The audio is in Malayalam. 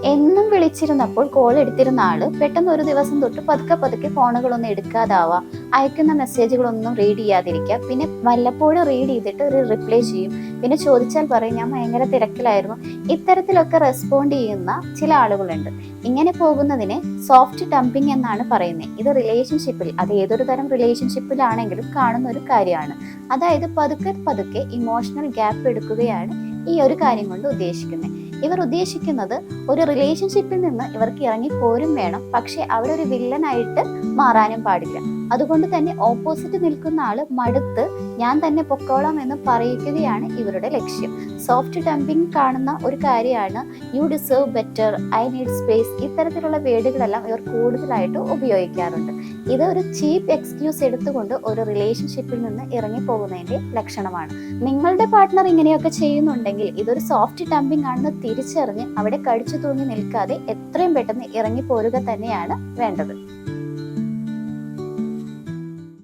എന്നും വിളിച്ചിരുന്നപ്പോൾ കോൾ എടുത്തിരുന്ന ആള് പെട്ടെന്ന് ഒരു ദിവസം തൊട്ട് പതുക്കെ പതുക്കെ ഫോണുകളൊന്നും എടുക്കാതാവാ, അയക്കുന്ന മെസ്സേജുകളൊന്നും റീഡ് ചെയ്യാതിരിക്കുക, പിന്നെ വല്ലപ്പോഴും റീഡ് ചെയ്തിട്ട് ഒരു റിപ്ലൈ ചെയ്യും, പിന്നെ ചോദിച്ചാൽ പറയും ഞാൻ ഭയങ്കര തിരക്കിലായിരുന്നു. ഇത്തരത്തിലൊക്കെ റെസ്പോണ്ട് ചെയ്യുന്ന ചില ആളുകളുണ്ട്. ഇങ്ങനെ പോകുന്നതിനെ സോഫ്റ്റ് ഡംപിങ് എന്നാണ് പറയുന്നത്. ഇത് റിലേഷൻഷിപ്പിൽ, അത് ഏതൊരു തരം റിലേഷൻഷിപ്പിലാണെങ്കിലും കാണുന്ന ഒരു കാര്യമാണ്. അതായത് പതുക്കെ പതുക്കെ ഇമോഷണൽ ഗ്യാപ്പ് എടുക്കുകയാണ് ഈ ഒരു കാര്യം കൊണ്ട് ഉദ്ദേശിക്കുന്നത്. ഇവർ ഉദ്ദേശിക്കുന്നത് ഒരു റിലേഷൻഷിപ്പിൽ നിന്ന് ഇവർക്ക് ഇറങ്ങി പോരും വേണം, പക്ഷെ അവരൊരു വില്ലനായിട്ട് മാറാനും പാടില്ല. അതുകൊണ്ട് തന്നെ ഓപ്പോസിറ്റ് നിൽക്കുന്ന ആള് മടുത്ത് ഞാൻ തന്നെ പൊക്കോളാം എന്ന് പറയിക്കുകയാണ് ഇവരുടെ ലക്ഷ്യം. സോഫ്റ്റ് ഡംപിങ് കാണുന്ന ഒരു കാര്യമാണ് U deserve better, I need space. ഇത്തരത്തിലുള്ള വേർഡുകളെല്ലാം ഇവർ കൂടുതലായിട്ട് ഉപയോഗിക്കാറുണ്ട്. ഇത് ഒരു ചീപ്പ് എക്സ്ക്യൂസ് എടുത്തുകൊണ്ട് ഒരു റിലേഷൻഷിപ്പിൽ നിന്ന് ഇറങ്ങി പോകുന്നതിന്റെ ലക്ഷണമാണ്. നിങ്ങളുടെ പാർട്ട്ണർ ഇങ്ങനെയൊക്കെ ചെയ്യുന്നുണ്ടെങ്കിൽ ഇതൊരു സോഫ്റ്റ് ഡംപിങ് ആണെന്ന് തിരിച്ചറിഞ്ഞ് അവിടെ കടിച്ചു തൂങ്ങി നിൽക്കാതെ എത്രയും പെട്ടെന്ന് ഇറങ്ങി പോരുക തന്നെയാണ് വേണ്ടത്.